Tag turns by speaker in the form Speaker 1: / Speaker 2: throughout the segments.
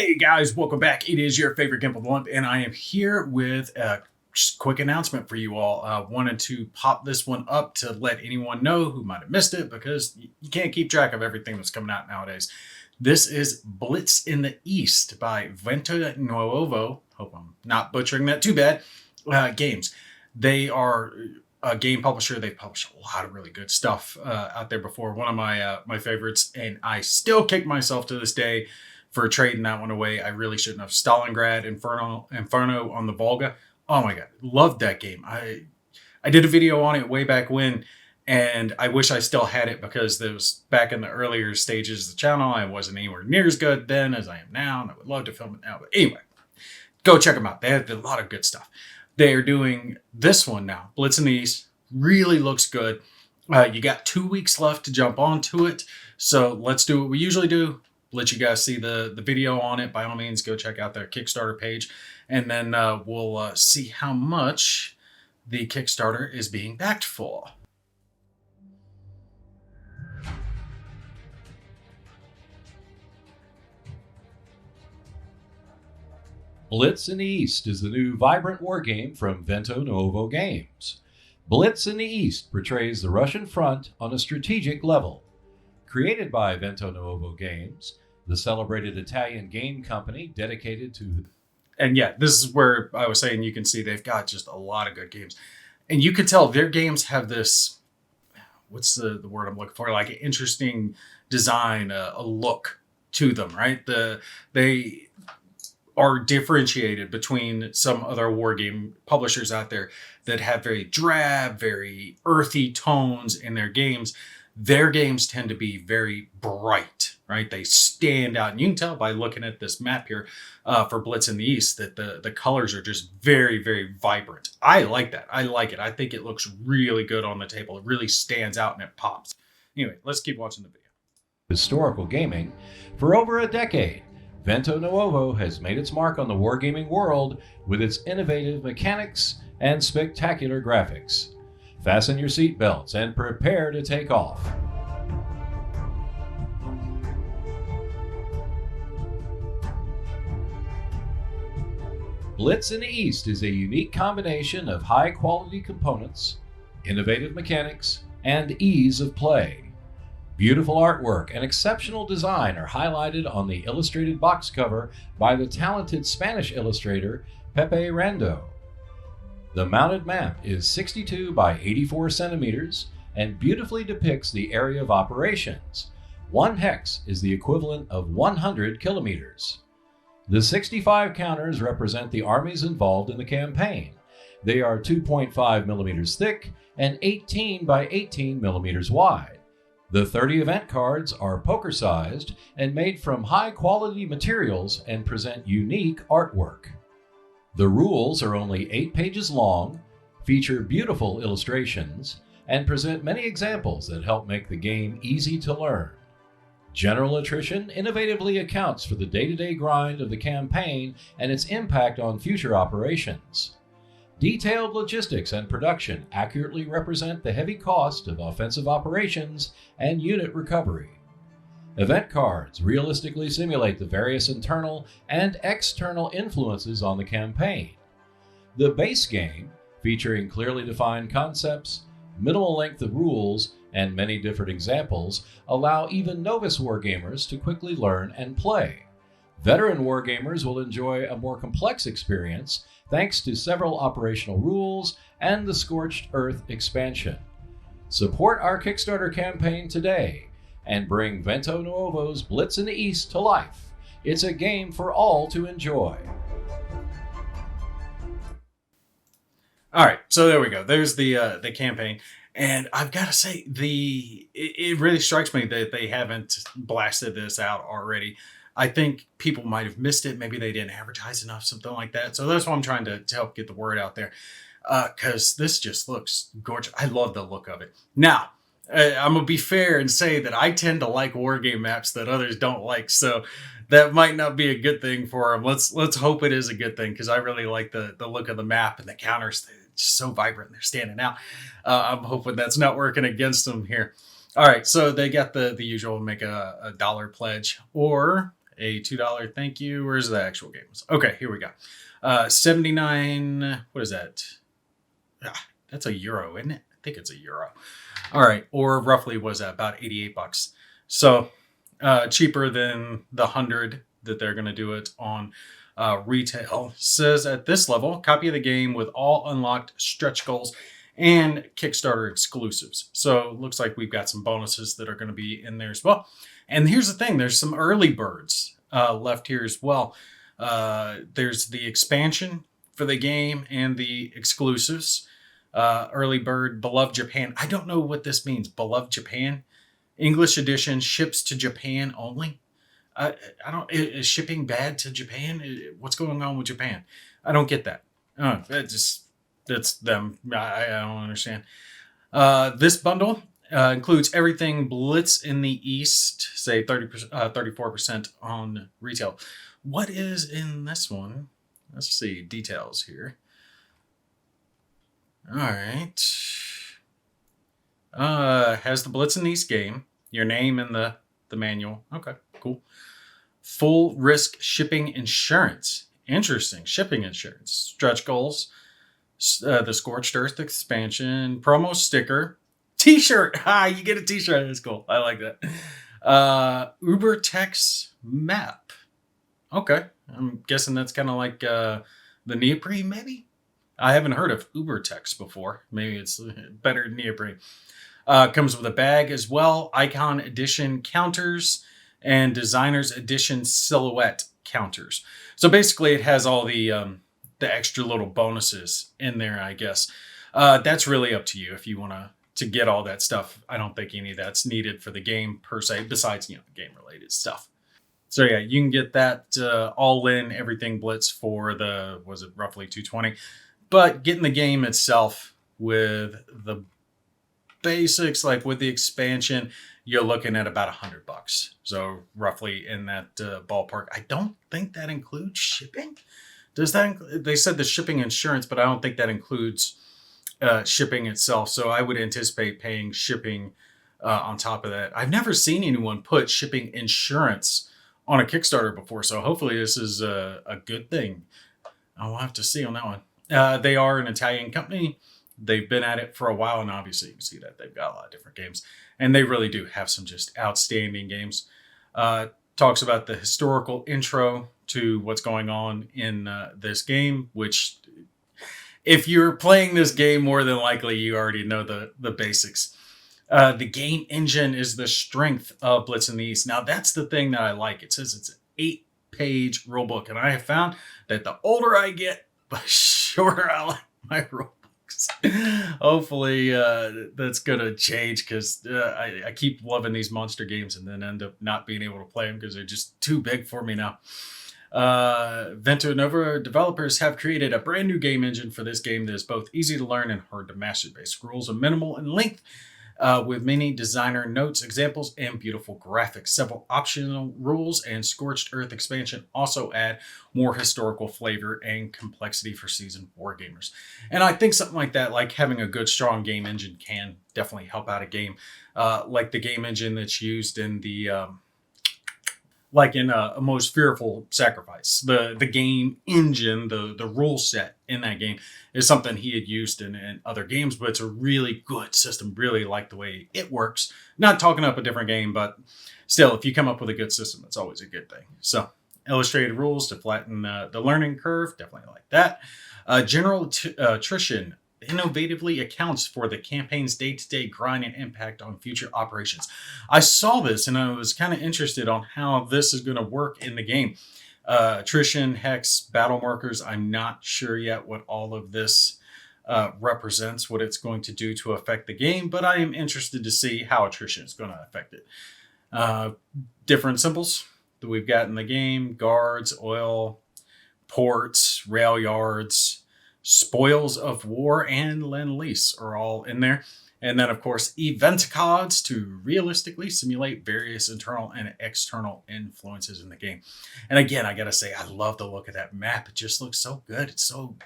Speaker 1: Hey guys, welcome back. It is your favorite Gimp of the Month, and I am here with a just quick announcement for you all. Wanted to pop this one up to let anyone know who might have missed it, because you can't keep track of everything that's coming out nowadays. This is Blitz in the East by Vento Nuovo. Hope I'm not butchering that too bad. Games. They are a game publisher. They publish a lot of really good stuff out there before. One of my favorites, and I still kick myself to this day for trading that one away. I really shouldn't have. Stalingrad Inferno on the Volga. Oh my god, loved that game. I did a video on it way back when, and I wish I still had it, because it was back in the earlier stages of the channel. I wasn't anywhere near as good then as I am now, and I would love to film it now. But anyway, go check them out. They have a lot of good stuff. They are doing this one now, Blitz in the East. Really looks good. You got 2 weeks left to jump onto it, so let's do what we usually do. Let you guys see the video on it. By all means, go check out their Kickstarter page, and then we'll see how much the Kickstarter is being backed for.
Speaker 2: Blitz in the East is the new vibrant wargame from Vento Nuovo Games. Blitz in the East portrays the Russian front on a strategic level. Created by Vento Nuovo Games, the celebrated Italian game company dedicated to...
Speaker 1: And yeah, this is where I was saying you can see they've got just a lot of good games. And you can tell their games have this, what's the word I'm looking for? Like an interesting design, a look to them, right? They are differentiated between some other war game publishers out there that have very drab, very earthy tones in their games. Their games tend to be very bright, right? They stand out. And you can tell by looking at this map here for Blitz in the East that the colors are just very, very vibrant. I like that. I like it. I think it looks really good on the table. It really stands out and it pops. Anyway, let's keep watching the video.
Speaker 2: Historical gaming. For over a decade, Vento Nuovo has made its mark on the wargaming world with its innovative mechanics and spectacular graphics. Fasten your seatbelts and prepare to take off. Blitz in the East is a unique combination of high-quality components, innovative mechanics, and ease of play. Beautiful artwork and exceptional design are highlighted on the illustrated box cover by the talented Spanish illustrator Pepe Rando. The mounted map is 62 by 84 centimeters and beautifully depicts the area of operations. 1 hex is the equivalent of 100 kilometers. The 65 counters represent the armies involved in the campaign. They are 2.5 millimeters thick and 18 by 18 millimeters wide. The 30 event cards are poker-sized and made from high-quality materials and present unique artwork. The rules are only 8 pages long, feature beautiful illustrations, and present many examples that help make the game easy to learn. General attrition innovatively accounts for the day-to-day grind of the campaign and its impact on future operations. Detailed logistics and production accurately represent the heavy cost of offensive operations and unit recovery. Event cards realistically simulate the various internal and external influences on the campaign. The base game, featuring clearly defined concepts, minimal length of rules, and many different examples, allow even novice wargamers to quickly learn and play. Veteran wargamers will enjoy a more complex experience thanks to several operational rules and the Scorched Earth expansion. Support our Kickstarter campaign today and bring Vento Nuovo's Blitz in the East to life. It's a game for all to enjoy.
Speaker 1: All right, so there we go. There's the campaign. And I've got to say, it really strikes me that they haven't blasted this out already. I think people might have missed it. Maybe they didn't advertise enough, something like that. So that's why I'm trying to help get the word out there, because this just looks gorgeous. I love the look of it. Now, I'm going to be fair and say that I tend to like wargame maps that others don't like. So that might not be a good thing for them. Let's hope it is a good thing, because I really like the look of the map and the counters. They're just so vibrant. They're standing out. I'm hoping that's not working against them here. All right, so they got the usual make a $1 pledge, or a $2 thank you. Where's the actual games? Okay, here we go. 79. What is that? That's a euro, isn't it? I think it's a euro. All right, or roughly was that about $88? So cheaper than the 100 that they're going to do it on retail. Says at this level, copy of the game with all unlocked stretch goals and Kickstarter exclusives. So looks like we've got some bonuses that are going to be in there as well. And here's the thing: there's some early birds left here as well. There's the expansion for the game and the exclusives. Early bird, Beloved Japan. I don't know what this means. Beloved Japan. English edition ships to Japan only. I don't. Is shipping bad to Japan? What's going on with Japan? I don't get that. That's them. I don't understand. This bundle includes everything Blitz in the East. Say 30%, 34% on retail. What is in this one? Let's see details here. All right. Has the Blitz in the East game, your name in the manual. Okay, cool. Full risk shipping insurance. Interesting. Shipping insurance. Stretch goals. The Scorched Earth expansion. Promo sticker. T-shirt. You get a t-shirt. That's cool. I like that. Uber Tex map. Okay. I'm guessing that's kind of like the neoprene, maybe? I haven't heard of Uber Tex before. Maybe it's better than neoprene. Comes with a bag as well. Icon edition counters and designer's edition silhouette counters. So basically it has all the extra little bonuses in there, I guess. That's really up to you if you want to get all that stuff. I don't think any of that's needed for the game per se, besides, game related stuff. So yeah, you can get that all in, everything Blitz for was it roughly $220? But getting the game itself with the basics, like with the expansion, you're looking at about $100. So roughly in that ballpark. I don't think that includes shipping. Does that? They said the shipping insurance, but I don't think that includes shipping itself. So I would anticipate paying shipping on top of that. I've never seen anyone put shipping insurance on a Kickstarter before, so hopefully this is a good thing. I'll have to see on that one. They are an Italian company. They've been at it for a while, and obviously you can see that they've got a lot of different games. And they really do have some just outstanding games. Talks about the historical intro to what's going on in this game, which if you're playing this game, more than likely you already know the basics. The game engine is the strength of Blitz in the East. Now, that's the thing that I like. It says it's an 8-page rulebook, and I have found that the older I get, the shorter I like my rulebooks. Hopefully, that's going to change, because I keep loving these monster games and then end up not being able to play them because they're just too big for me now. Vento Nova developers have created a brand new game engine for this game that is both easy to learn and hard to master. Basic rules are minimal in length, with many designer notes, examples, and beautiful graphics. Several optional rules and Scorched Earth expansion also add more historical flavor and complexity for seasoned wargamers. And I think something like that, like having a good, strong game engine, can definitely help out a game. Like the game engine that's used in the... like in a Most Fearful Sacrifice. The game engine, the rule set in that game is something he had used in other games, but it's a really good system. Really like the way it works. Not talking up a different game, but still, if you come up with a good system, it's always a good thing. So, illustrated rules to flatten the learning curve. Definitely like that. General attrition innovatively accounts for the campaign's day-to-day grind and impact on future operations. I saw this and I was kind of interested on how this is going to work in the game. Attrition, hex, battle markers. I'm not sure yet what all of this represents, what it's going to do to affect the game, but I am interested to see how attrition is going to affect it. Different symbols that we've got in the game: guards, oil, ports, rail yards, spoils of war, and Lend-Lease are all in there. And then, of course, event cards to realistically simulate various internal and external influences in the game. And again, I gotta say, I love the look of that map. It just looks so good. It's so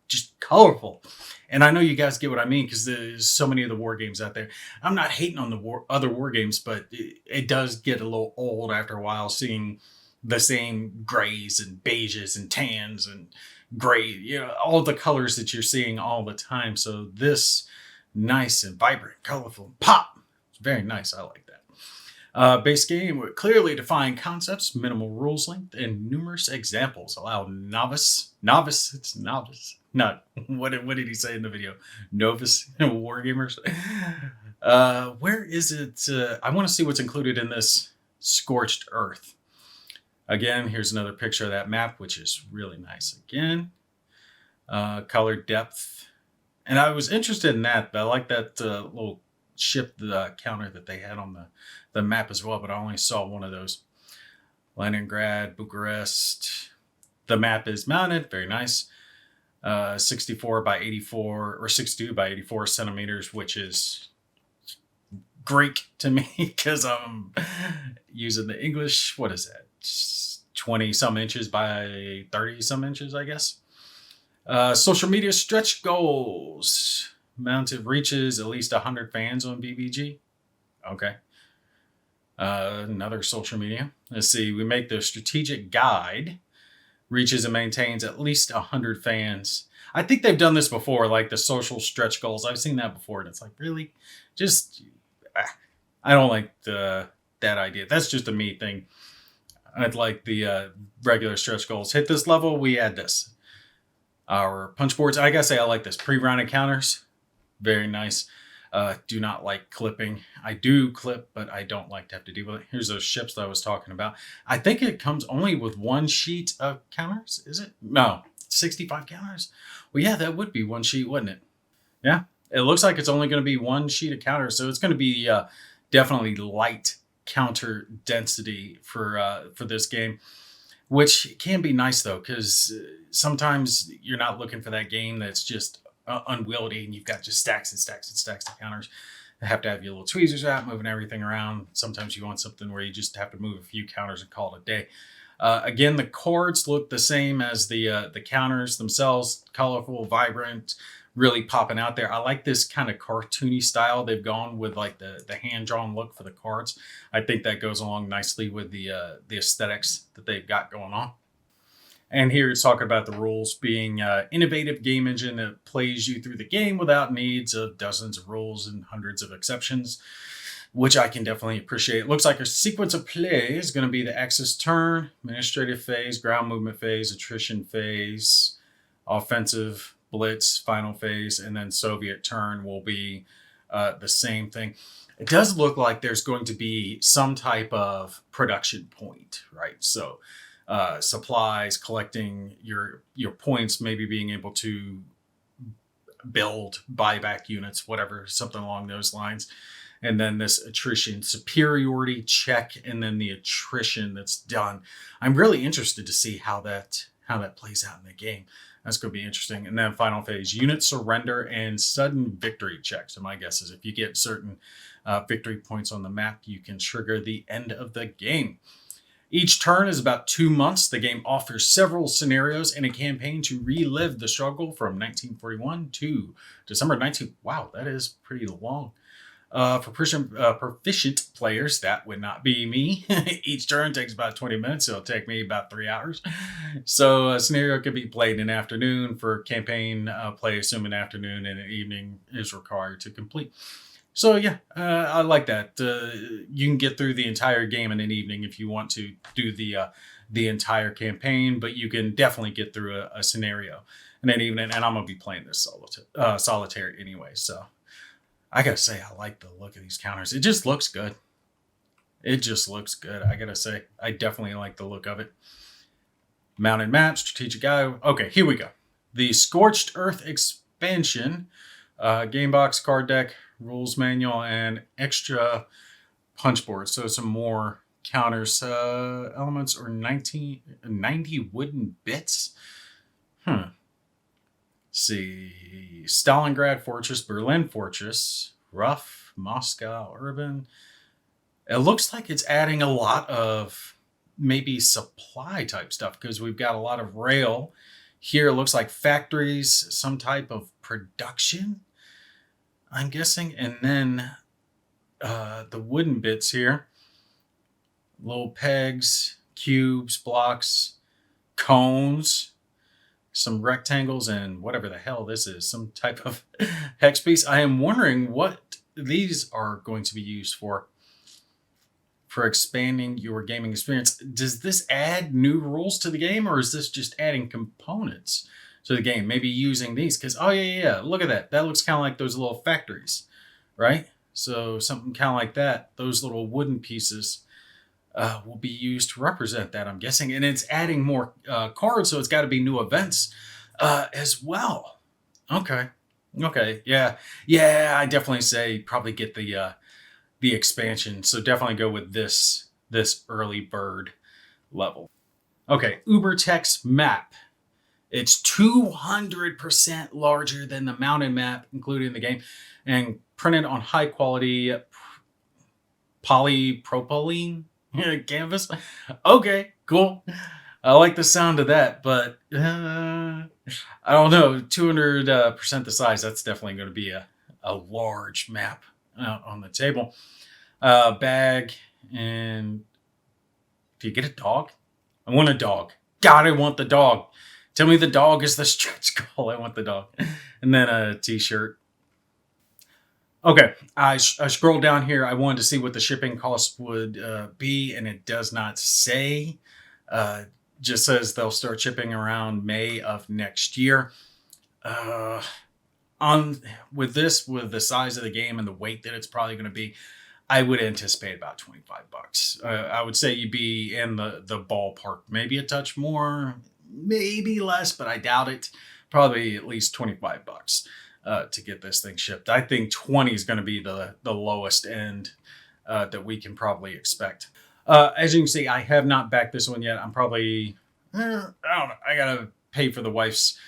Speaker 1: just colorful. And I know you guys get what I mean, because there's so many of the war games out there. I'm not hating on the other war games, but it does get a little old after a while, seeing the same grays and beiges and tans and gray, you know, all the colors that you're seeing all the time. So this nice and vibrant, colorful pop. It's very nice. I like that. Base game with clearly defined concepts, minimal rules length, and numerous examples allow it's novice. Not what did he say in the video? Novice wargamers. Where is it? I want to see what's included in this Scorched Earth. Again, here's another picture of that map, which is really nice. Again, color depth, and I was interested in that. But I like that little ship counter that they had on the map as well, but I only saw one of those. Leningrad, Bucharest. The map is mounted, very nice. 64 by 84 or 62 by 84 centimeters, which is Greek to me because I'm using the English. What is that? 20 some inches by 30 some inches, I guess. Social media stretch goals. Mounted reaches at least 100 fans on BBG. Okay. Another social media. Let's see. We make the strategic guide. Reaches and maintains at least 100 fans. I think they've done this before, like the social stretch goals. I've seen that before, and it's like, really? Just, I don't like that idea. That's just a me thing. I'd like the regular stretch goals. Hit this level, we add this. Our punch boards, I gotta say, I like this. Pre-round encounters. Very nice. Do not like clipping. I do clip, but I don't like to have to deal with it. Here's those ships that I was talking about. I think it comes only with one sheet of counters. Is it? No, 65 counters. Well, yeah, that would be one sheet, wouldn't it? Yeah, it looks like it's only going to be one sheet of counters, so it's going to be definitely light counter density for this game, which can be nice though, because sometimes you're not looking for that game that's just unwieldy and you've got just stacks and stacks and stacks of counters. You have to have your little tweezers out, moving everything around. Sometimes you want something where you just have to move a few counters and call it a day. Again, the cards look the same as the counters themselves. Colorful, vibrant, really popping out there. I like this kind of cartoony style they've gone with, like the hand-drawn look for the cards. I think that goes along nicely with the aesthetics that they've got going on. And here it's talking about the rules being innovative game engine that plays you through the game without needs of dozens of rules and hundreds of exceptions, which I can definitely appreciate. It looks like a sequence of play is going to be the Axis turn, administrative phase, ground movement phase, attrition phase, offensive, blitz, final phase, and then Soviet turn will be the same thing. It does look like there's going to be some type of production point, right? So supplies, collecting your points, maybe being able to build buyback units, whatever, something along those lines. And then this attrition superiority check, and then the attrition that's done. I'm really interested to see how that plays out in the game. That's going to be interesting. And then final phase, unit surrender and sudden victory checks. So my guess is if you get certain victory points on the map, you can trigger the end of the game. Each turn is about 2 months. The game offers several scenarios and a campaign to relive the struggle from 1941 to December 19. Wow, that is pretty long. For proficient players, that would not be me. Each turn takes about 20 minutes. It'll take me about 3 hours. So a scenario could be played in an afternoon. For campaign play, assume an afternoon and an evening is required to complete. So yeah, I like that. You can get through the entire game in an evening if you want to do the entire campaign, but you can definitely get through a scenario in an evening. And I'm gonna be playing this solitaire anyway, so I gotta say I like the look of these counters. It just looks good. It just looks good. I gotta say I definitely like the look of it. Mounted map, strategic guide. Okay, here we go. The Scorched Earth expansion, game box, card deck, rules manual, and extra punch board. So some more counters. Elements or 90 wooden bits. See, Stalingrad Fortress, Berlin Fortress, Rough, Moscow, Urban. It looks like it's adding a lot of maybe supply type stuff because we've got a lot of rail. Here it looks like factories, some type of production, I'm guessing. And then the wooden bits here, little pegs, cubes, blocks, cones, some rectangles, and whatever the hell this is, some type of hex piece. I am wondering what these are going to be used for expanding your gaming experience. Does this add new rules to the game, or is this just adding components to the game? Maybe using these, because, oh yeah, look at that. That looks kind of like those little factories, right? So something kind of like that. Those little wooden pieces will be used to represent that, I'm guessing. And it's adding more cards, so it's got to be new events as well. Okay. Yeah, I definitely say probably get the expansion. So definitely go with this early bird level. Okay, Ubertex map. It's 200% larger than the mountain map included in the game, and printed on high quality polypropylene canvas. Okay, cool. I like the sound of that, but I don't know. 200% the size. That's definitely going to be a large map out on the table. Bag, and do you get a dog? I want a dog. God, I want the dog. Tell me the dog is the stretch goal. I want the dog. And then a t-shirt. Okay, I scrolled down here. I wanted to see what the shipping cost would be, and it does not say. Just says they'll start shipping around May of next year. With the size of the game and the weight that it's probably going to be, I would anticipate about $25. I would say you'd be in the ballpark. Maybe a touch more, maybe less, but I doubt it. Probably at least $25 to get this thing shipped. I think 20 is going to be the lowest end that we can probably expect. As you can see, I have not backed this one yet. I'm probably, I don't know. I got to pay for the wife's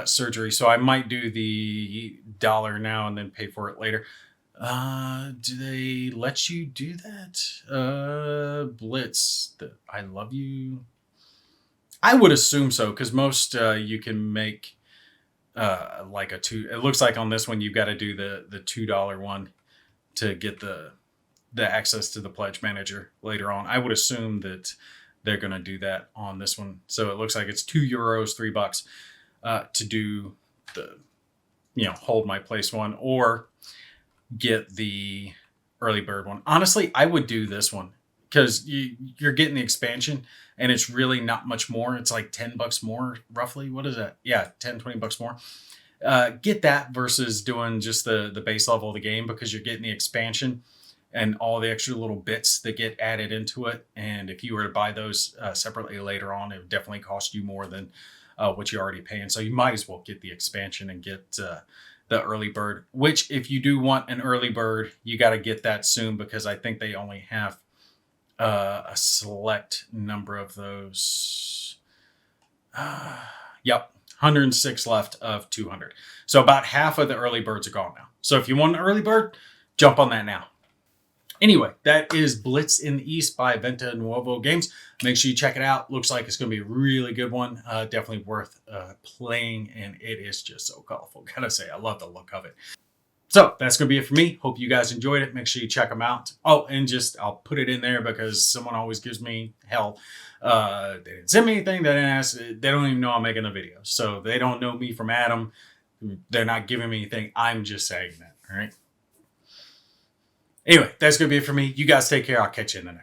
Speaker 1: surgery, so I might do the $1 now and then pay for it later. Do they let you do that? Blitz, I love you. I would assume so, because most you can make like a two. It looks like on this one you've got to do the $2 one to get the access to the pledge manager later on. I would assume that they're going to do that on this one. So it looks like it's €2, $3 to do the, hold my place one, or get the early bird one. Honestly, I would do this one because you're getting the expansion and it's really not much more. It's like $10 more roughly. What is that? Yeah, $10-20 more. Get that versus doing just the base level of the game, because you're getting the expansion and all the extra little bits that get added into it. And if you were to buy those separately later on, it would definitely cost you more than what you're already paying. So you might as well get the expansion and get the early bird, which if you do want an early bird, you got to get that soon, because I think they only have a select number of those. Yep, 106 left of 200. So about half of the early birds are gone now. So if you want an early bird, jump on that now. Anyway, that is Blitz in the East by Venta Nuovo Games. Make sure you check it out. Looks like it's going to be a really good one. Definitely worth playing, and it is just so colorful. Gotta say, I love the look of it. So that's going to be it for me. Hope you guys enjoyed it. Make sure you check them out. Oh, and I'll put it in there because someone always gives me hell. They didn't send me anything. They didn't ask. They don't even know I'm making a video. So they don't know me from Adam. They're not giving me anything. I'm just saying that. All right. Anyway, that's going to be it for me. You guys take care. I'll catch you in the next one.